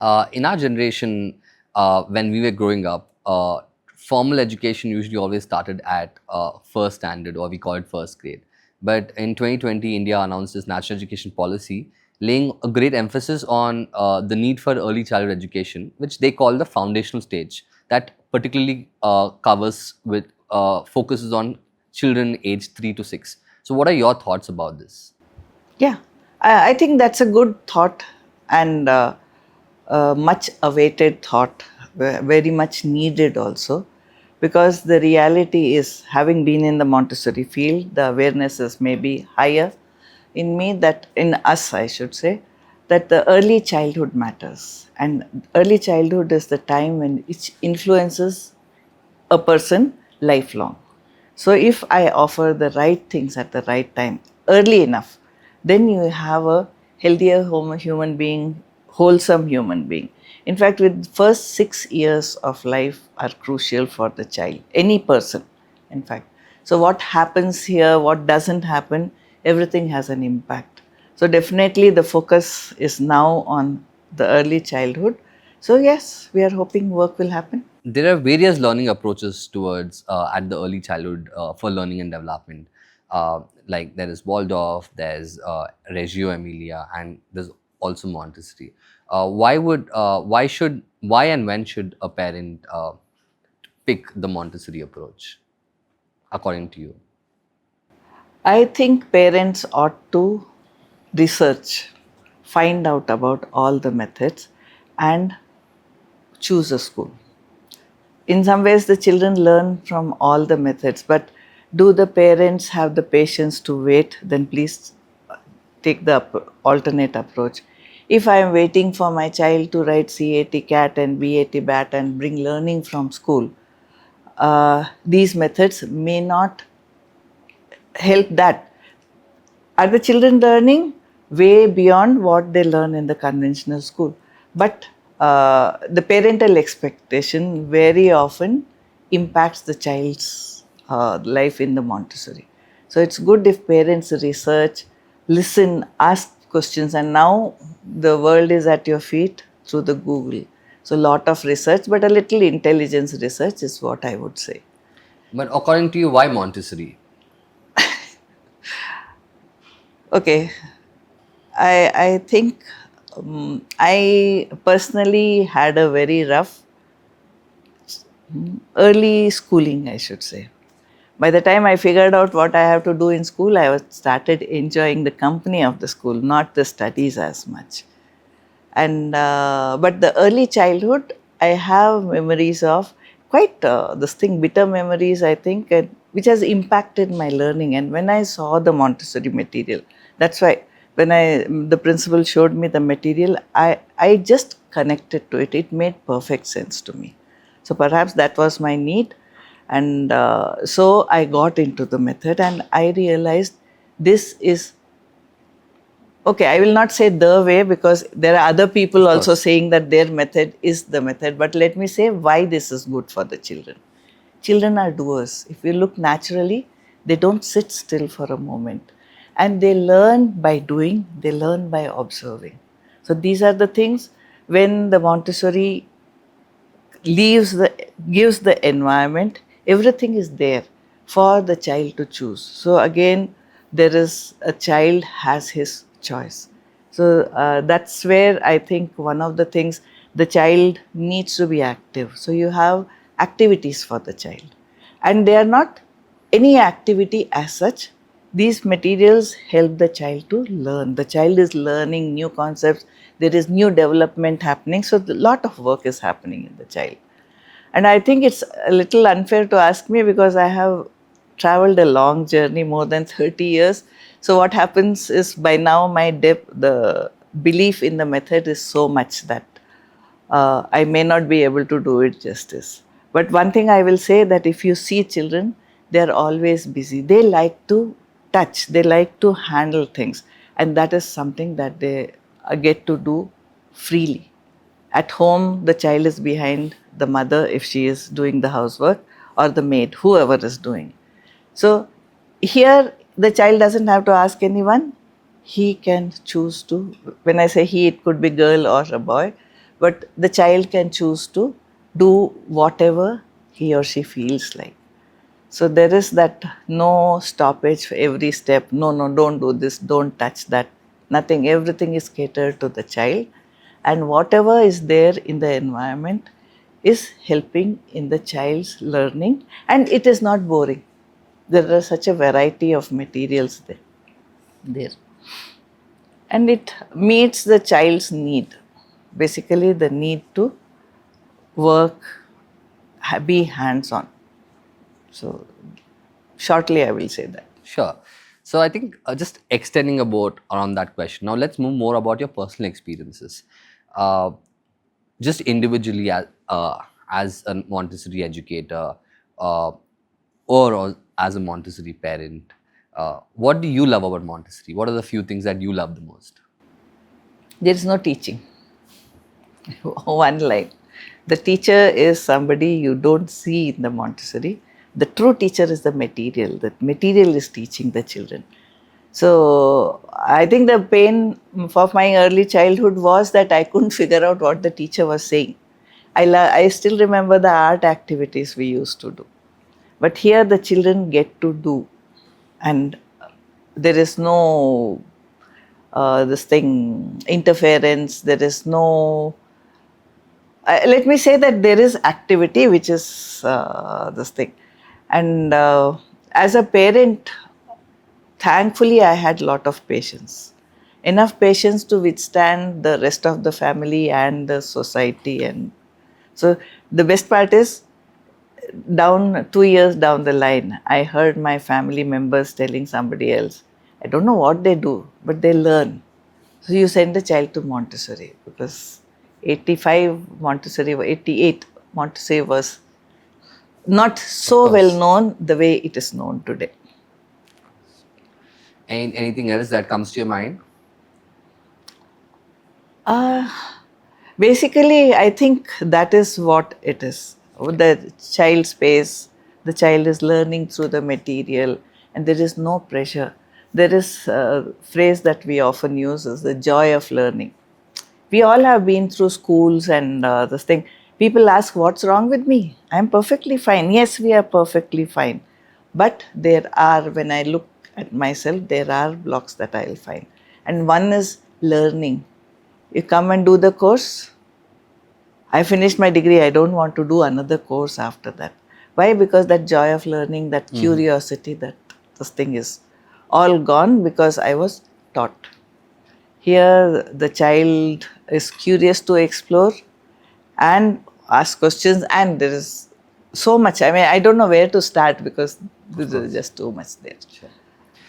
In our generation, when we were growing up, formal education usually always started at first standard, or we call it first grade. But in 2020, India announced this national education policy, laying a great emphasis on the need for early childhood education, which they call the foundational stage, that particularly covers with focuses on children aged 3 to 6. So, what are your thoughts about this? Yeah, I think that's a good thought and much awaited thought, very much needed also, because the reality is, having been in the Montessori field, the awareness is maybe higher in me, that in us, I should say, that the early childhood matters. And early childhood is the time when it influences a person lifelong. So, if I offer the right things at the right time, early enough, then you have a healthier human being, wholesome human being. In fact, with first 6 years of life are crucial for the child, any person, in fact. So, what happens here, what doesn't happen, everything has an impact. So, definitely the focus is now on the early childhood. So, yes, we are hoping work will happen. There are various learning approaches towards at the early childhood for learning and development. Like there is Waldorf, there's Reggio Emilia, and there's also Montessori. Why and when should a parent pick the Montessori approach, according to you? I think parents ought to research, find out about all the methods, and choose a school. In some ways, the children learn from all the methods, but do the parents have the patience to wait? Then please take the alternate approach. If I am waiting for my child to write CAT CAT and BAT BAT and bring learning from school, these methods may not help that. Are the children learning way beyond what they learn in the conventional school? But the parental expectation very often impacts the child's life in the Montessori. So it's good if parents research, listen, ask questions, and now the world is at your feet through the Google. So a lot of research, but a little intelligence research is what I would say. But according to you, why Montessori? Okay, I think I personally had a very rough early schooling, I should say. By the time I figured out what I have to do in school, I was started enjoying the company of the school, not the studies as much. And but the early childhood, I have memories of quite this thing, bitter memories, I think, which has impacted my learning. And when I saw the Montessori material, that's why when the principal showed me the material, I just connected to it. It made perfect sense to me. So perhaps that was my need. And so I got into the method and I realized this is okay. I will not say the way, because there are other people Of also course. saying that their method is the method. But let me say why this is good for the children. Children are doers. If you look naturally, they don't sit still for a moment. And they learn by doing, they learn by observing. So these are the things when the Montessori leaves the gives the environment, everything is there for the child to choose. So again, there is a child has his choice. So that's where I think one of the things, the child needs to be active. So you have activities for the child, and they are not any activity as such. These materials help the child to learn. The child is learning new concepts, there is new development happening, so a lot of work is happening in the child. And I think it's a little unfair to ask me, because I have traveled a long journey, more than 30 years. So what happens is, by now my the belief in the method is so much that I may not be able to do it justice. But one thing I will say, that if you see children, they are always busy. They like to touch, they like to handle things, and that is something that they get to do freely. At home, the child is behind the mother if she is doing the housework, or the maid, whoever is doing. So here, the child doesn't have to ask anyone. He can choose to, when I say he, it could be girl or a boy, but the child can choose to do whatever he or she feels like. So there is that no stoppage for every step. No, no, don't do this, don't touch that. Nothing. Everything is catered to the child. And whatever is there in the environment is helping in the child's learning. And it is not boring. There are such a variety of materials there. And it meets the child's need. Basically, the need to work, be hands on. So, shortly, I will say that. Sure. So I think just extending a bit around that question. Now let's move more about your personal experiences. Uh, just individually as a Montessori educator or as a Montessori parent, what do you love about Montessori? What are the few things that you love the most? There is no teaching. One line. The teacher is somebody you don't see in the Montessori. The true teacher is the material. The material is teaching the children. So I think the pain of my early childhood was that I couldn't figure out what the teacher was saying. I still remember the art activities we used to do. But here the children get to do, and there is no this thing interference. There is no. Let me say that there is activity, which is this thing, and as a parent, thankfully, I had a lot of patience. Enough patience to withstand the rest of the family and the society. And so the best part is, down 2 years down the line, I heard my family members telling somebody else, I don't know what they do, but they learn. So you send a child to Montessori, because 85 Montessori, 88 Montessori was not Of so well course. known the way it is known today. Anything else that comes to your mind? Uh, Basically, I think that is what it is. The child space, the child is learning through the material, and there is no pressure. There is a phrase that we often use is the joy of learning. We all have been through schools and this thing. People ask, what's wrong with me? I'm perfectly fine. Yes, we are perfectly fine. But there are, when I look at myself, there are blocks that I'll find. And one is learning. You come and do the course. I finished my degree. I don't want to do another course after that. Why? Because that joy of learning, that curiosity, that this thing is all gone because I was taught. Here, the child is curious to explore and ask questions, and there is so much. I mean, I don't know where to start because Of there is course. just too much there. Sure.